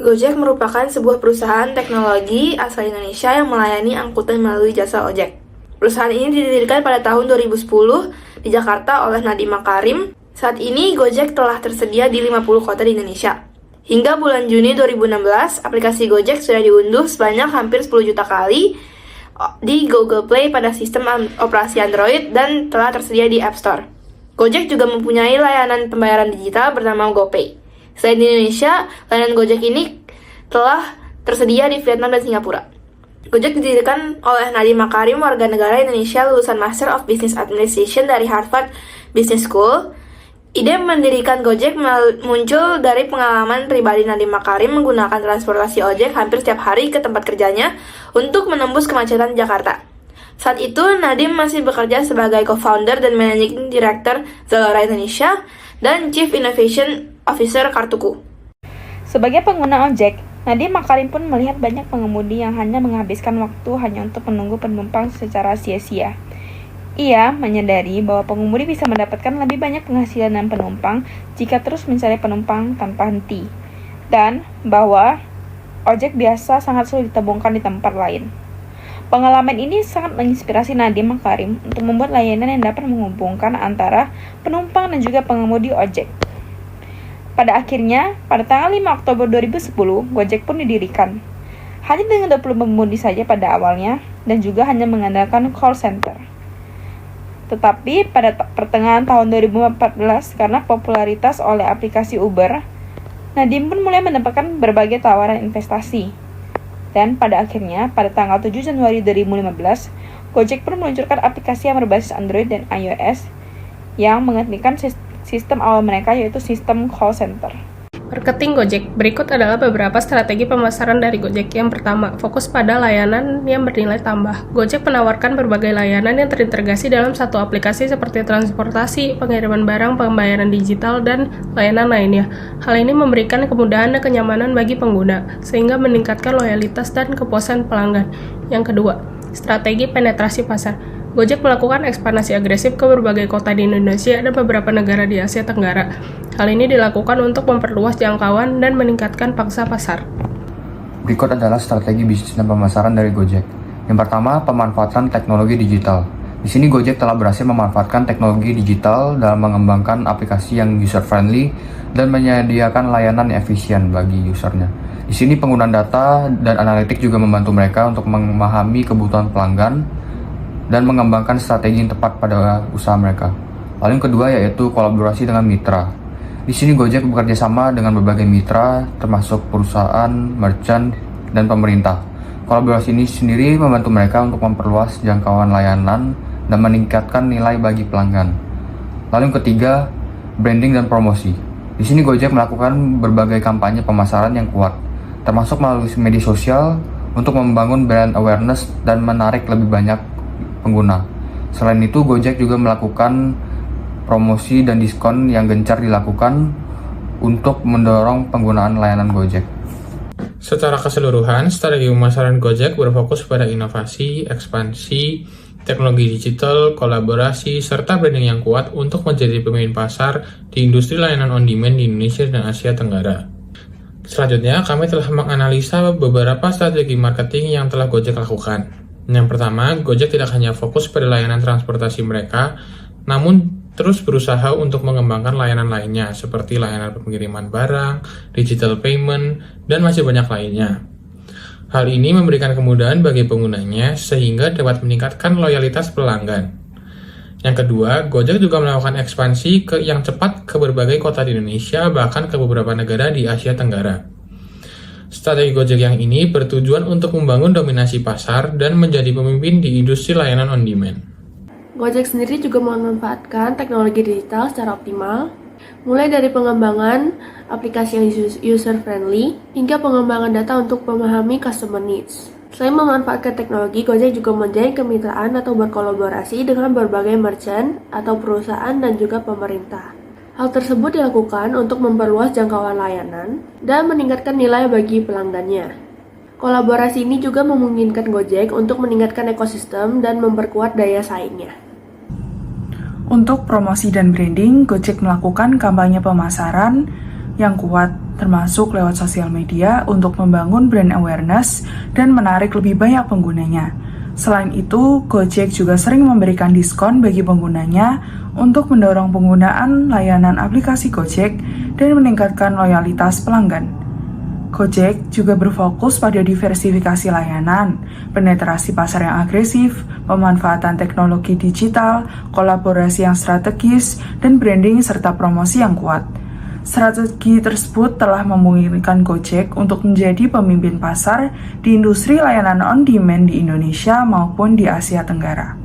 Gojek merupakan sebuah perusahaan teknologi asal Indonesia yang melayani angkutan melalui jasa ojek. Perusahaan ini didirikan pada tahun 2010 di Jakarta oleh Nadiem Makarim. Saat ini Gojek telah tersedia di 50 kota di Indonesia. Hingga bulan Juni 2016, aplikasi Gojek sudah diunduh sebanyak hampir 10 juta kali di Google Play pada sistem operasi Android dan telah tersedia di App Store. Gojek juga mempunyai layanan pembayaran digital bernama GoPay. Selain di Indonesia, layanan Gojek ini telah tersedia di Vietnam dan Singapura. Gojek didirikan oleh Nadiem Makarim, warga negara Indonesia lulusan Master of Business Administration dari Harvard Business School. Ide mendirikan Gojek muncul dari pengalaman pribadi Nadiem Makarim menggunakan transportasi ojek hampir setiap hari ke tempat kerjanya untuk menembus kemacetan Jakarta. Saat itu, Nadiem masih bekerja sebagai co-founder dan managing director Zalora Indonesia dan Chief Innovation Officer Kartuku. Sebagai pengguna ojek, Nadiem Makarim pun melihat banyak pengemudi yang hanya menghabiskan waktu hanya untuk menunggu penumpang secara sia-sia. Ia menyadari bahwa pengemudi bisa mendapatkan lebih banyak penghasilan dan penumpang jika terus mencari penumpang tanpa henti, dan bahwa ojek biasa sangat sulit ditemukan di tempat lain. Pengalaman ini sangat menginspirasi Nadiem Makarim untuk membuat layanan yang dapat menghubungkan antara penumpang dan juga pengemudi ojek. Pada akhirnya, pada tanggal 5 Oktober 2010, Gojek pun didirikan. Hanya dengan 20 pengemudi saja pada awalnya, dan juga hanya mengandalkan call center. Tetapi pada pertengahan tahun 2014, karena popularitas oleh aplikasi Uber, Nadiem pun mulai mendapatkan berbagai tawaran investasi. Dan pada akhirnya, pada tanggal 7 Januari 2015, Gojek pun meluncurkan aplikasi yang berbasis Android dan iOS yang menggantikan sistem awal mereka, yaitu sistem call center. Marketing Gojek. Berikut adalah beberapa strategi pemasaran dari Gojek. Yang pertama, fokus pada layanan yang bernilai tambah. Gojek menawarkan berbagai layanan yang terintegrasi dalam satu aplikasi seperti transportasi, pengiriman barang, pembayaran digital, dan layanan lainnya. Hal ini memberikan kemudahan dan kenyamanan bagi pengguna, sehingga meningkatkan loyalitas dan kepuasan pelanggan. Yang kedua, strategi penetrasi pasar. Gojek melakukan ekspansi agresif ke berbagai kota di Indonesia dan beberapa negara di Asia Tenggara. Hal ini dilakukan untuk memperluas jangkauan dan meningkatkan pangsa pasar. Berikut adalah strategi bisnis dan pemasaran dari Gojek. Yang pertama, pemanfaatan teknologi digital. Di sini Gojek telah berhasil memanfaatkan teknologi digital dalam mengembangkan aplikasi yang user-friendly dan menyediakan layanan yang efisien bagi usernya. Di sini penggunaan data dan analitik juga membantu mereka untuk memahami kebutuhan pelanggan dan mengembangkan strategi yang tepat pada usaha mereka. Lalu yang kedua yaitu kolaborasi dengan mitra. Di sini Gojek bekerja sama dengan berbagai mitra, termasuk perusahaan, merchant, dan pemerintah. Kolaborasi ini sendiri membantu mereka untuk memperluas jangkauan layanan dan meningkatkan nilai bagi pelanggan. Lalu yang ketiga, branding dan promosi. Di sini Gojek melakukan berbagai kampanye pemasaran yang kuat, termasuk melalui media sosial untuk membangun brand awareness dan menarik lebih banyak pengguna. Selain itu, Gojek juga melakukan promosi dan diskon yang gencar dilakukan untuk mendorong penggunaan layanan Gojek. Secara keseluruhan, strategi pemasaran Gojek berfokus pada inovasi, ekspansi, teknologi digital, kolaborasi, serta branding yang kuat untuk menjadi pemimpin pasar di industri layanan on-demand di Indonesia dan Asia Tenggara. Selanjutnya, kami telah menganalisa beberapa strategi marketing yang telah Gojek lakukan. Yang pertama, Gojek tidak hanya fokus pada layanan transportasi mereka, namun terus berusaha untuk mengembangkan layanan lainnya, seperti layanan pengiriman barang, digital payment, dan masih banyak lainnya. Hal ini memberikan kemudahan bagi penggunanya, sehingga dapat meningkatkan loyalitas pelanggan. Yang kedua, Gojek juga melakukan ekspansi yang cepat ke berbagai kota di Indonesia, bahkan ke beberapa negara di Asia Tenggara. Strategi Gojek yang ini bertujuan untuk membangun dominasi pasar dan menjadi pemimpin di industri layanan on-demand. Gojek sendiri juga memanfaatkan teknologi digital secara optimal, mulai dari pengembangan aplikasi yang user-friendly hingga pengembangan data untuk memahami customer needs. Selain memanfaatkan teknologi, Gojek juga menjalin kemitraan atau berkolaborasi dengan berbagai merchant atau perusahaan dan juga pemerintah. Hal tersebut dilakukan untuk memperluas jangkauan layanan dan meningkatkan nilai bagi pelanggannya. Kolaborasi ini juga memungkinkan Gojek untuk meningkatkan ekosistem dan memperkuat daya saingnya. Untuk promosi dan branding, Gojek melakukan kampanye pemasaran yang kuat, termasuk lewat sosial media untuk membangun brand awareness dan menarik lebih banyak penggunanya. Selain itu, Gojek juga sering memberikan diskon bagi penggunanya untuk mendorong penggunaan layanan aplikasi Gojek dan meningkatkan loyalitas pelanggan. Gojek juga berfokus pada diversifikasi layanan, penetrasi pasar yang agresif, pemanfaatan teknologi digital, kolaborasi yang strategis, dan branding serta promosi yang kuat. Strategi tersebut telah memungkinkan Gojek untuk menjadi pemimpin pasar di industri layanan on-demand di Indonesia maupun di Asia Tenggara.